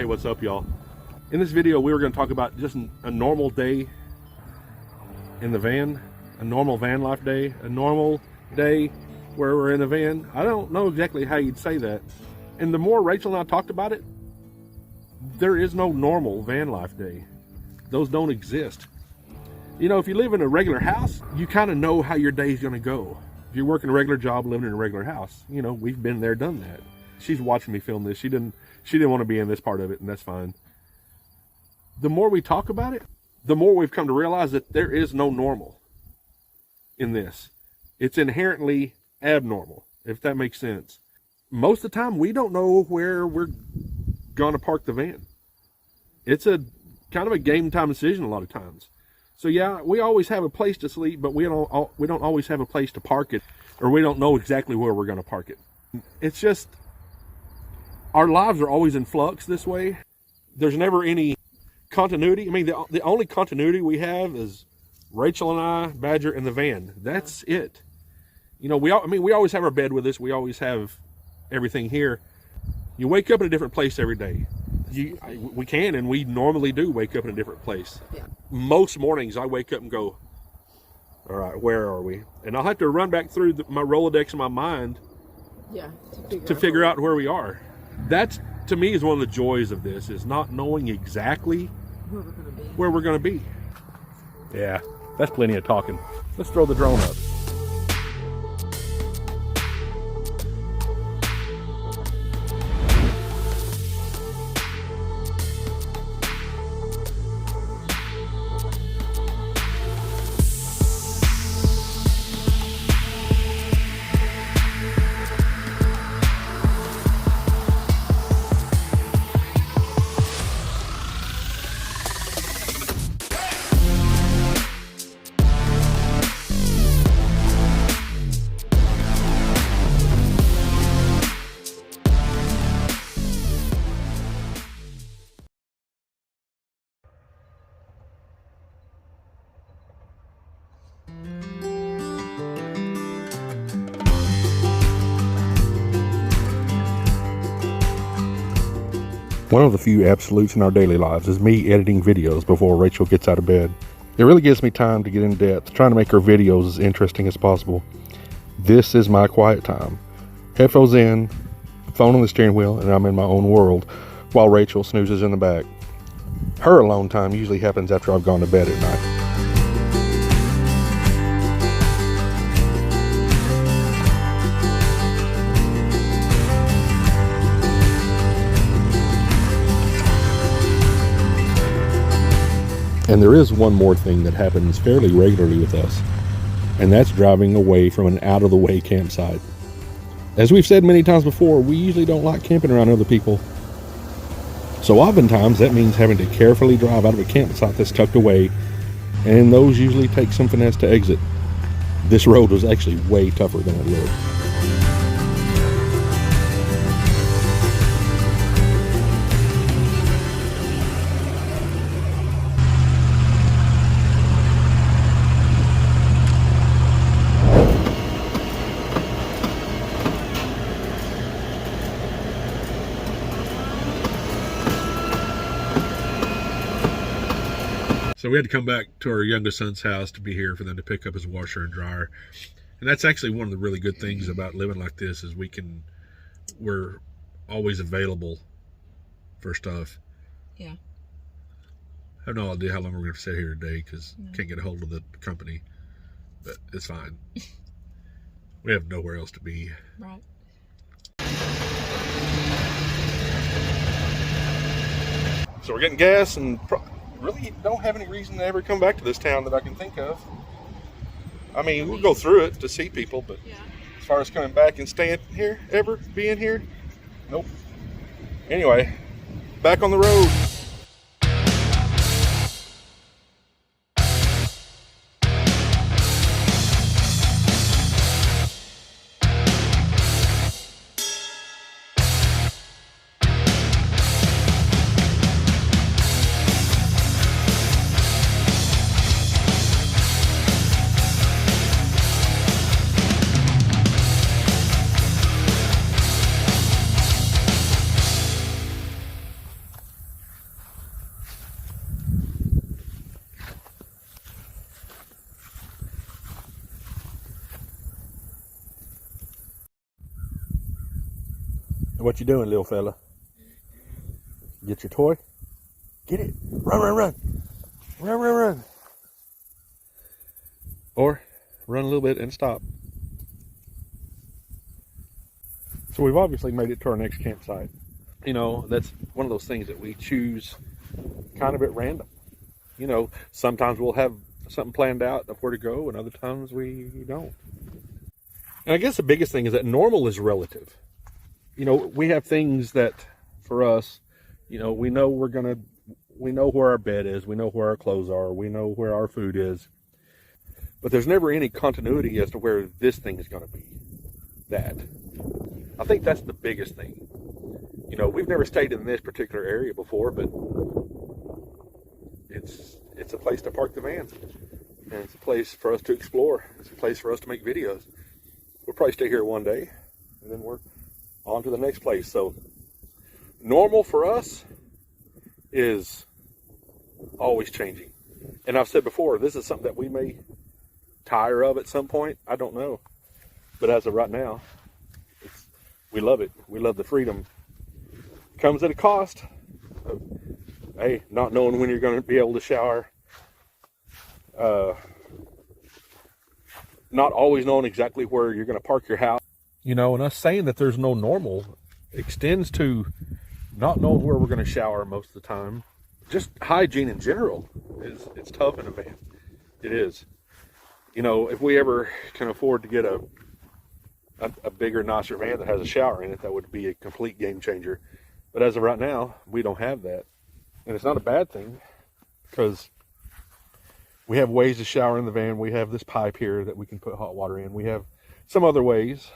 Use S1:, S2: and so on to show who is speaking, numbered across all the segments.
S1: Hey, what's up, y'all? In this video, we were going to talk about just a normal day in the van, a normal van life day, a normal day where we're in a van. I don't know exactly how you'd say that. And the more Rachel and I talked about it, there is no normal van life day. Those don't exist. You know, if you live in a regular house, you kind of know how your day's going to go. If you're working a regular job, living in a regular house, you know, we've been there, done that. She's watching me film this. She didn't want to be in this part of it, and that's fine. The more we talk about it, the more we've come to realize that there is no normal in this. It's inherently abnormal, if that makes sense. Most of the time, we don't know where we're going to park the van. It's a kind of a game time decision a lot of times. So yeah, we always have a place to sleep, but we don't always have a place to park it, or we don't know exactly where we're going to park it. It's just, our lives are always in flux this way. There's never any continuity. I mean, the only continuity we have is Rachel and I, Badger, and the van. That's it. You know, we always have our bed with us. We always have everything here. You wake up in a different place every day. We can, and we normally do wake up in a different place. Yeah. Most mornings I wake up and go, all right, where are we? And I'll have to run back through my Rolodex in my mind to figure out where we are. That's, to me, is one of the joys of this, is not knowing exactly where we're going to be. Yeah, that's plenty of talking. Let's throw the drone up. One of the few absolutes in our daily lives is me editing videos before Rachel gets out of bed. It really gives me time to get in depth, trying to make her videos as interesting as possible. This is my quiet time. Headphones in, phone on the steering wheel, and I'm in my own world while Rachel snoozes in the back. Her alone time usually happens after I've gone to bed at night. And there is one more thing that happens fairly regularly with us, and that's driving away from an out-of-the-way campsite. As we've said many times before, we usually don't like camping around other people. So oftentimes that means having to carefully drive out of a campsite that's tucked away, and those usually take some finesse to exit. This road was actually way tougher than it looked. So we had to come back to our youngest son's house to be here for them to pick up his washer and dryer. And that's actually one of the really good things about living like this, is we're always available for stuff. Yeah. I have no idea how long we're going to sit here today, because can't get a hold of the company, but it's fine. We have nowhere else to be. Right. So we're getting gas, and really don't have any reason to ever come back to this town that I can think of. I mean, we'll go through it to see people, but as far as coming back and staying here, being here, nope. Anyway, back on the road. What you doing, little fella? Get your toy? Get it. Run, run, run. Run, run, run. Or run a little bit and stop. So we've obviously made it to our next campsite. You know, that's one of those things that we choose kind of at random. You know, sometimes we'll have something planned out of where to go, and other times we don't. And I guess the biggest thing is that normal is relative. You know, we have things that for us, you know, we know where our bed is, we know where our clothes are, we know where our food is. But there's never any continuity as to where this thing is going to be. That. I think that's the biggest thing. You know, we've never stayed in this particular area before, but it's a place to park the van. And it's a place for us to explore. It's a place for us to make videos. We'll probably stay here one day, and then we're on to the next place. So normal for us is always changing. And I've said before, this is something that we may tire of at some point. I don't know. But as of right now, we love it. We love the freedom. Comes at a cost of, hey, not knowing when you're going to be able to shower. Not always knowing exactly where you're going to park your house. You know, and us saying that there's no normal extends to not knowing where we're going to shower most of the time. Just hygiene in general it's tough in a van. It is. You know, if we ever can afford to get a bigger, nicer van that has a shower in it, that would be a complete game changer. But as of right now, we don't have that. And it's not a bad thing, because we have ways to shower in the van. We have this pipe here that we can put hot water in. We have some other ways.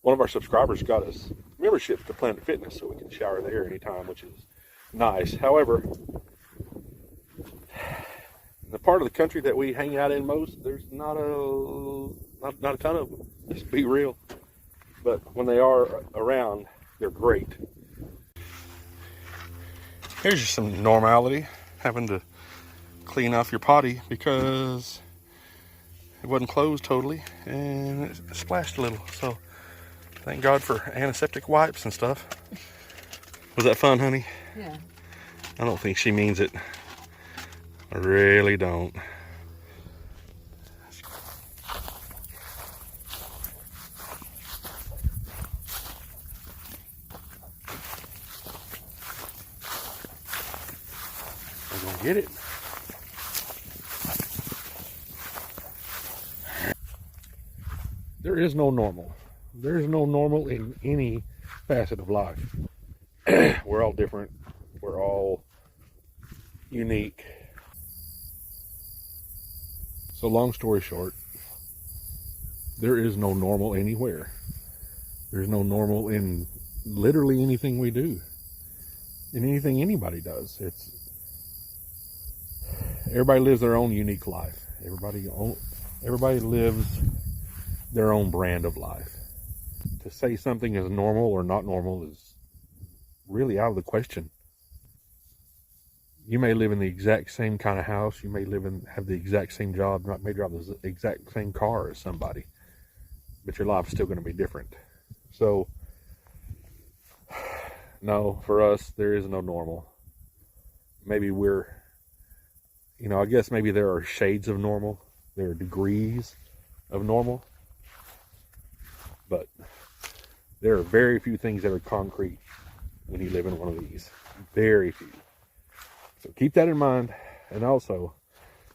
S1: One of our subscribers got us membership to Planet Fitness, so we can shower there anytime, which is nice. However, the part of the country that we hang out in most, there's not a ton of them. Let's be real. But when they are around, they're great. Here's just some normality, having to clean off your potty because it wasn't closed totally and it splashed a little. So thank God for antiseptic wipes and stuff. Was that fun, honey?
S2: Yeah.
S1: I don't think she means it. I really don't. I'm gonna get it. There is no normal. There is no normal in any facet of life. We're all different. We're all unique. So long story short, there is no normal anywhere. There's no normal in literally anything we do. In anything anybody does. Everybody lives their own unique life. Everybody lives their own brand of life. To say something is normal or not normal is really out of the question. You may live in the exact same kind of house. You may have the exact same job, may drive the exact same car as somebody, but your life's still going to be different. So, no, for us, there is no normal. Maybe I guess maybe there are shades of normal. There are degrees of normal. But there are very few things that are concrete when you live in one of these. Very few. So keep that in mind. And also,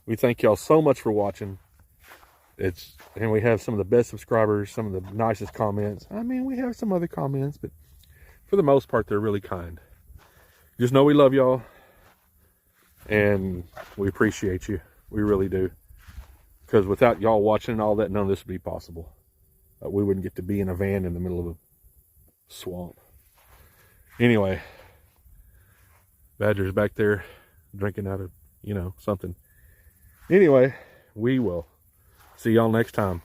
S1: we thank y'all so much for watching. And we have some of the best subscribers, some of the nicest comments. I mean, we have some other comments, but for the most part, they're really kind. Just know we love y'all. And we appreciate you. We really do. Because without y'all watching and all that, none of this would be possible. We wouldn't get to be in a van in the middle of a swamp. Anyway, Badger's back there drinking out of, something. Anyway, we will see y'all next time.